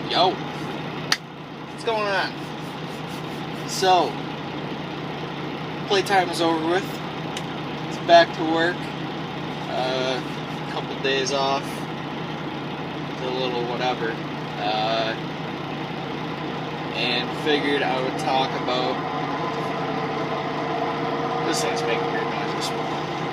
Yo, what's going on? So, playtime is over with. It's back to work. A couple days off. A little whatever. And figured I would talk about. This thing's making weird noises.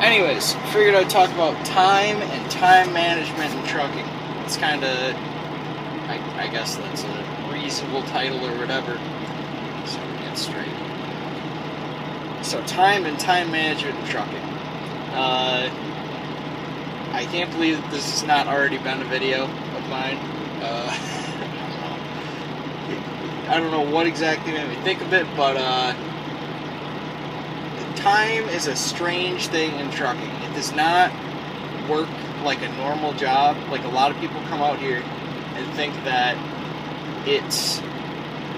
Anyways, figured I'd talk about time and time management in trucking. It's kind of. I guess that's a reasonable title or whatever. So we get straight. So time and time management in trucking. I can't believe that this has not already been a video of mine. I don't know what exactly made me think of it, but time is a strange thing in trucking. It does not work like a normal job. Like a lot of people come out here and think that it's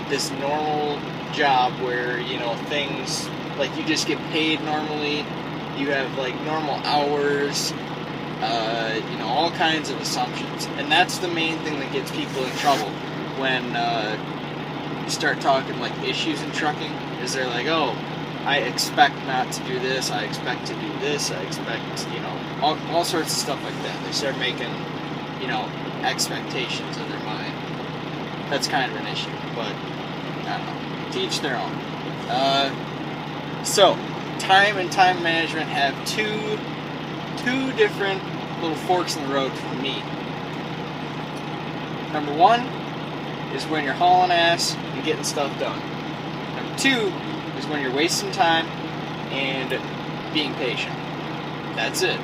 this normal job where, you know, things like you just get paid normally, you have like normal hours, you know, all kinds of assumptions. And that's the main thing that gets people in trouble when you start talking like issues in trucking, is they're like, oh, I expect not to do this, I expect to do this, I expect, you know, all sorts of stuff like that. They start making, you know, expectations in their mind. That's kind of an issue, but I don't know. To each their own. So, time and time management have two different little forks in the road for me. Number one is when you're hauling ass and getting stuff done. Number two is when you're wasting time and being patient. That's it.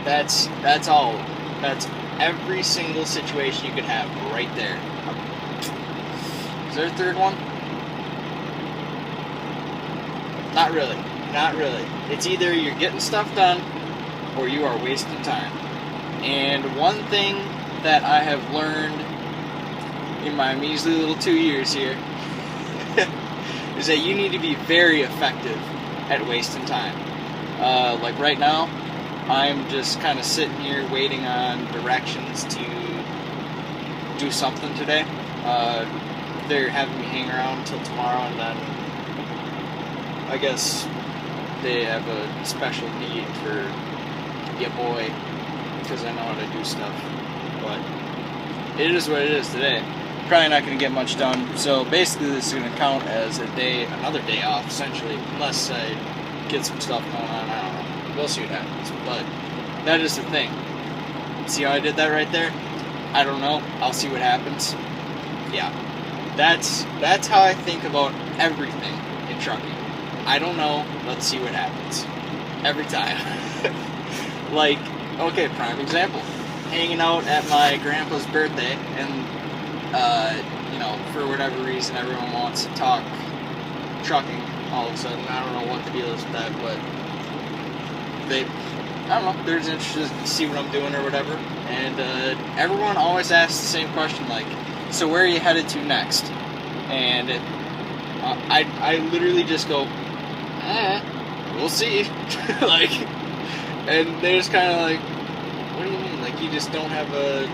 That's all. That's every single situation you could have right there. Is there a third one? Not really. Not really. It's either you're getting stuff done or you are wasting time. And one thing that I have learned in my measly little 2 years here is that you need to be very effective at wasting time. Like right now, I'm just kind of sitting here waiting on directions to do something today. They're having me hang around until tomorrow, and then I guess they have a special need for your boy because I know how to do stuff. But it is what it is today. Probably not going to get much done. So basically, this is going to count as another day off, essentially, unless I get some stuff going on. I don't know. We'll see what happens. But that is the thing. See how I did that right there? I don't know. I'll see what happens. Yeah. That's how I think about everything in trucking. I don't know. Let's see what happens. Every time. Like, okay, prime example. Hanging out at my grandpa's birthday, and you know, for whatever reason, everyone wants to talk trucking all of a sudden. I don't know what the deal is with that, but I don't know, they're just interested to see what I'm doing or whatever. And everyone always asks the same question, like, so where are you headed to next? And I literally just go, we'll see. Like, and they're just kind of like, what do you mean? Like, you just don't have a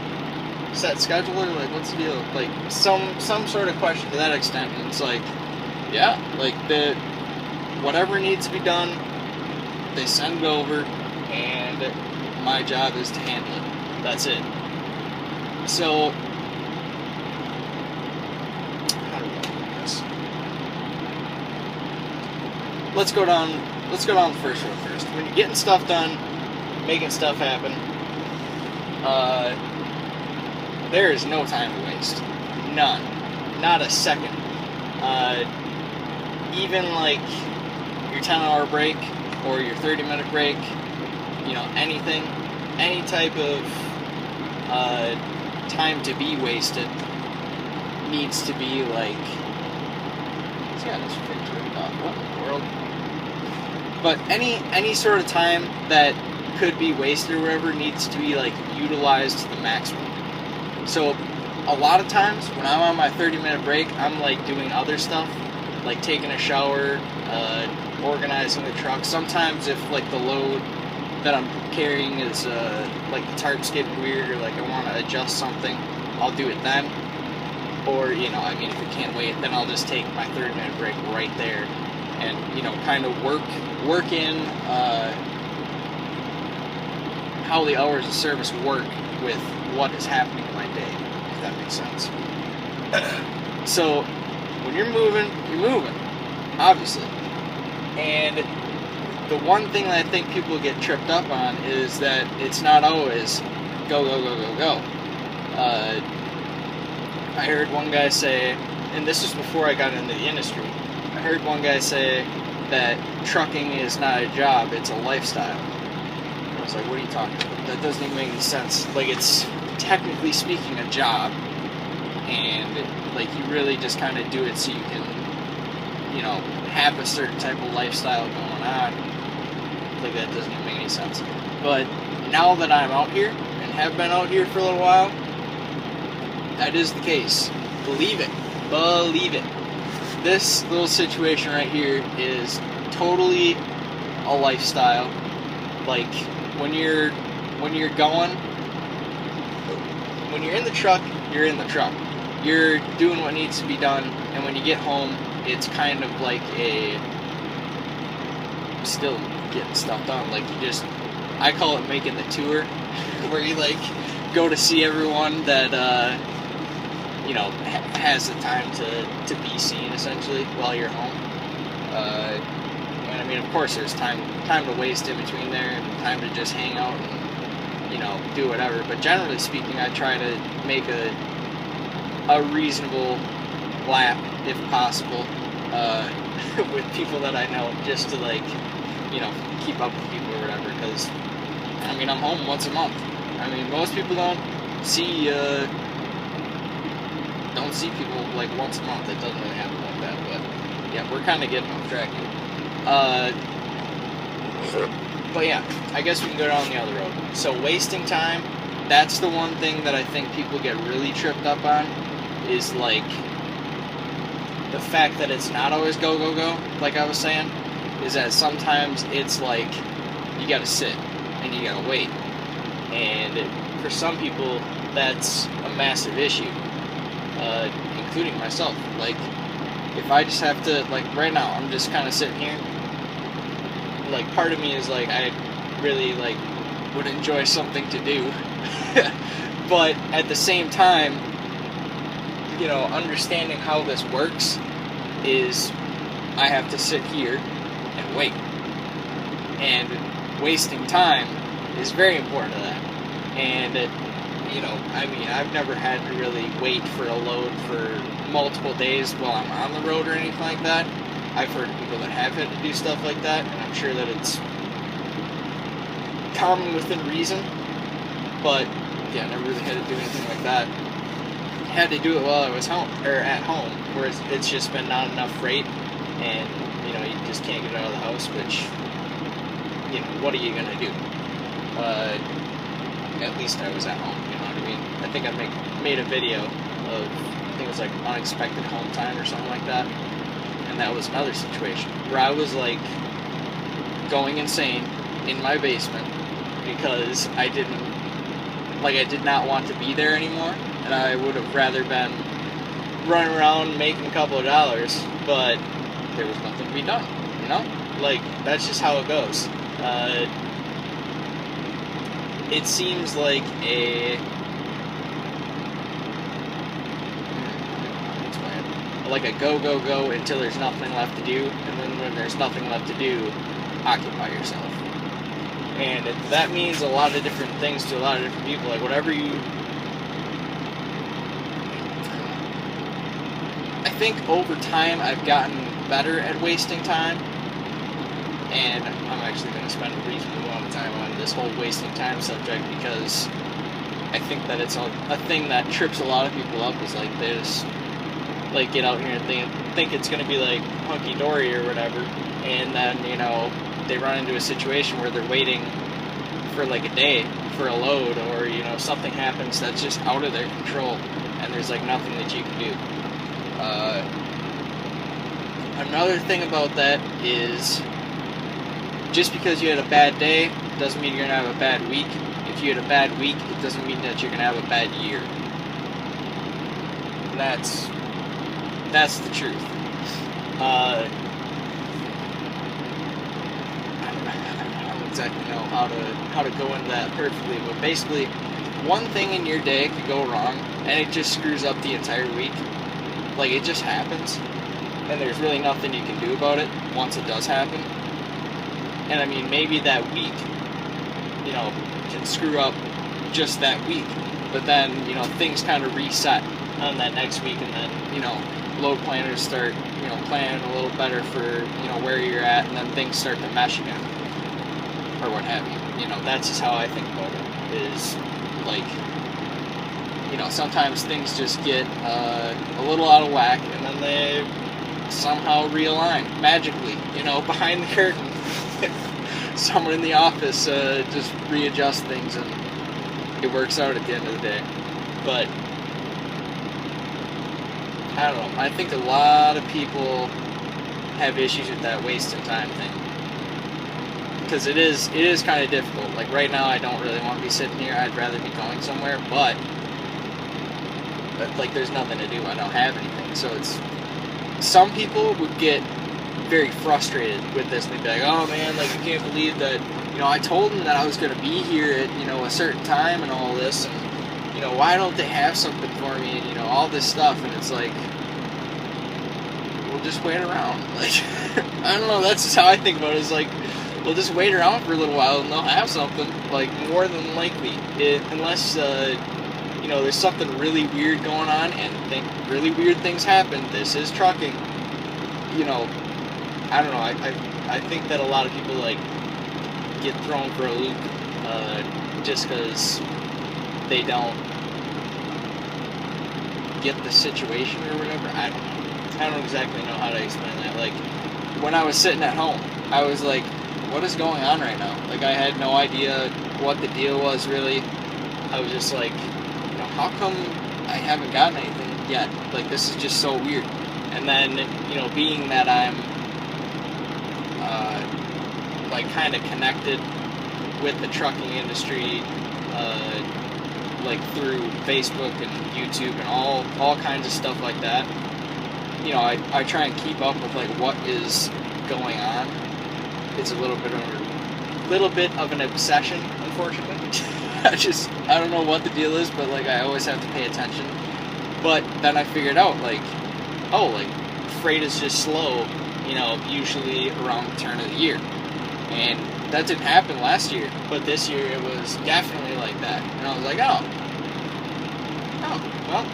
set schedule, or like, what's the deal? Like, some sort of question to that extent. And it's like, yeah, like, whatever needs to be done, they send it over, and my job is to handle it. That's it. So, how do we do this? Let's go down the first row first. When you're getting stuff done, making stuff happen, there is no time to waste. None. Not a second. Even like your 10-hour break or your 30-minute break, you know, anything, any type of time to be wasted needs to be like, it's got this picture of what in the world? But any sort of time that could be wasted or whatever needs to be like utilized to the maximum. So a lot of times when I'm on my 30-minute break, I'm like doing other stuff, like taking a shower, organizing the truck. Sometimes if like the load that I'm carrying is like the tarp's getting weird, or like I want to adjust something, I'll do it then. Or, you know, I mean, if it can't wait, then I'll just take my 30-minute break right there and, you know, kind of work in how the hours of service work with what is happening in my day, if that makes sense. So, when you're moving, obviously. And the one thing that I think people get tripped up on is that it's not always go, go, go, go, go. I heard one guy say, and this was before I got into the industry, I heard one guy say that trucking is not a job, it's a lifestyle. I was like, what are you talking about? That doesn't even make any sense. Like, it's technically speaking a job, and like you really just kind of do it so you can, you know, have a certain type of lifestyle going on. Like, that doesn't even make any sense. But now that I'm out here and have been out here for a little while, that is the case. Believe it. This little situation right here is totally a lifestyle. Like, when you're going, when you're in the truck, you're in the truck. You're doing what needs to be done, and when you get home, it's kind of like still getting stuff done. Like, I call it making the tour, where you, like, go to see everyone that, you know, has the time to be seen, essentially, while you're home. And I mean, of course, there's time to waste in between there, and time to just hang out and, you know, do whatever. But generally speaking, I try to make a reasonable lap, if possible, with people that I know, just to, like, you know, keep up with people or whatever. Because, I mean, I'm home once a month. I mean, most people don't see people like once a month. It doesn't really happen like that. But yeah, we're kind of getting off track here. But yeah, I guess we can go down the other road. So wasting time, that's the one thing that I think people get really tripped up on, is like the fact that it's not always go, go, go, like I was saying, is that sometimes it's like you gotta sit and you gotta wait. And for some people, that's a massive issue, including myself. Like, if I just have to, like, right now, I'm just kind of sitting here, like, part of me is like, I really, like, would enjoy something to do. But at the same time, you know, understanding how this works is I have to sit here and wait. And wasting time is very important to that. And, you know, I mean, I've never had to really wait for a load for multiple days while I'm on the road or anything like that. I've heard of people that have had to do stuff like that, and I'm sure that it's common within reason. But, yeah, I never really had to do anything like that. Had to do it while I was home, or at home, where it's just been not enough freight, and, you know, you just can't get out of the house, which, you know, what are you gonna do? At least I was at home, you know what I mean? I think I made a video of, I think it was like unexpected home time or something like that, and that was another situation where I was like going insane in my basement because I did not want to be there anymore, and I would have rather been running around making a couple of dollars, but there was nothing to be done, you know? Like, that's just how it goes. It seems like a go, go, go until there's nothing left to do, and then when there's nothing left to do, occupy yourself. And that means a lot of different things to a lot of different people. Like, whatever you... I think over time I've gotten better at wasting time, and I'm actually going to spend a reasonable amount of time on this whole wasting time subject, because I think that it's a thing that trips a lot of people up, is like they just like get out here and think it's going to be like hunky-dory or whatever, and then, you know, they run into a situation where they're waiting for like a day for a load, or, you know, something happens that's just out of their control, and there's like nothing that you can do. Another thing about that is, just because you had a bad day doesn't mean you're going to have a bad week. If you had a bad week, it doesn't mean that you're going to have a bad year. that's the truth. I don't exactly know how to go into that perfectly, but basically, one thing in your day could go wrong, and it just screws up the entire week. Like, it just happens, and there's really nothing you can do about it once it does happen. And I mean, maybe that week, can screw up just that week, but then, things kind of reset on that next week, and then, load planners start, planning a little better for, where you're at, and then things start to mesh again, or what have you. That's just how I think about it, is, like, sometimes things just get a little out of whack, and then they somehow realign, magically, behind the curtain. Someone in the office just readjusts things, and it works out at the end of the day. But I don't know, I think a lot of people have issues with that wasting time thing, because it is kind of difficult. Like, right now I don't really want to be sitting here, I'd rather be going somewhere, but like, there's nothing to do, I don't have anything. So it's, some people would get very frustrated with this, and they'd be like, oh man, like, I can't believe that, I told them that I was going to be here at, a certain time and all this, and, why don't they have something for me, and, all this stuff. And it's like, we'll just wait around. Like, I don't know, that's just how I think about it. It's like, we'll just wait around for a little while, and they'll have something, like, more than likely, unless, there's something really weird going on, and really weird things happen. This is trucking. I don't know, I think that a lot of people, like, get thrown for a loop just because they don't get the situation or whatever. I don't exactly know how to explain that. Like, when I was sitting at home, I was like, what is going on right now? Like, I had no idea what the deal was, really. I was just like, how come I haven't gotten anything yet? Like, this is just so weird. And then, being that I'm like, kind of connected with the trucking industry, like, through Facebook and YouTube and all kinds of stuff like that, I try and keep up with, like, what is going on. It's a little bit of an obsession, unfortunately. I don't know what the deal is, but, like, I always have to pay attention. But then I figured out, like, oh, like, freight is just slow, usually around the turn of the year. And that didn't happen last year, but this year it was definitely like that. And I was like, oh, well,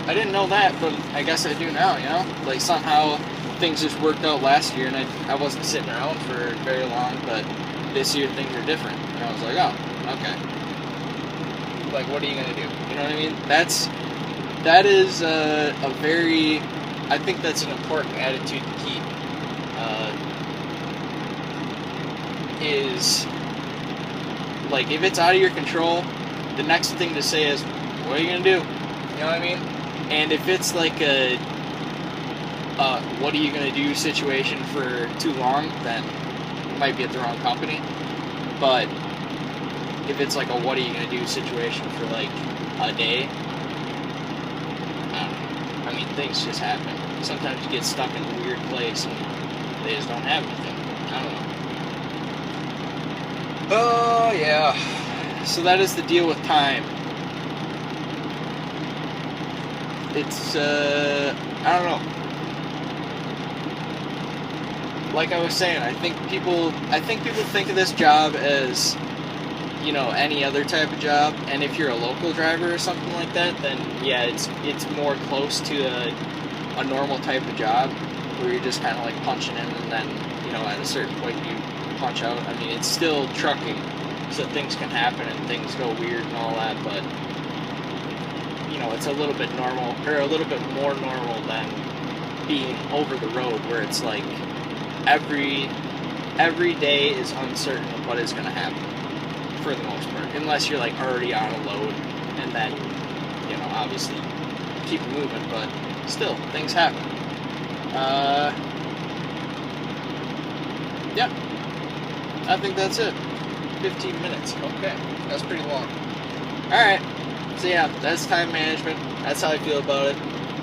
I didn't know that, but I guess I do now, Like, somehow things just worked out last year, and I wasn't sitting around for very long, but this year things are different. And I was like, oh, okay. Like, what are you going to do? You know what I mean? That is a very, I think that's an important attitude to keep, is, like, if it's out of your control, the next thing to say is, what are you going to do? You know what I mean? And if it's like a what are you going to do situation for too long, then you might be at the wrong company. But if it's like a what are you going to do situation for, like, a day, I don't know. I mean, things just happen. Sometimes you get stuck in a weird place and they just don't have anything. I don't know. Oh, yeah. So that is the deal with time. It's, I don't know. Like I was saying, I think people think of this job as, any other type of job, and if you're a local driver or something like that, then yeah, it's more close to a normal type of job, where you're just kind of like punching in, and then, at a certain point you punch out. I mean, it's still trucking, so things can happen and things go weird and all that, but, it's a little bit normal, or a little bit more normal than being over the road, where it's like every day is uncertain of what is going to happen, for the most part, unless you're, like, already on a load, and then, obviously keep moving, but still, things happen. Yeah, I think that's it. 15 minutes. Okay, that's pretty long. Alright, so yeah, that's time management. That's how I feel about it.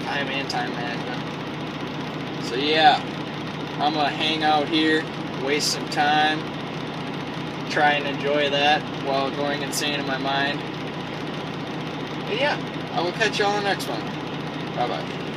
time and time management. So yeah, I'm gonna hang out here, waste some time, try and enjoy that while going insane in my mind. But yeah, I will catch y'all on the next one. Bye bye.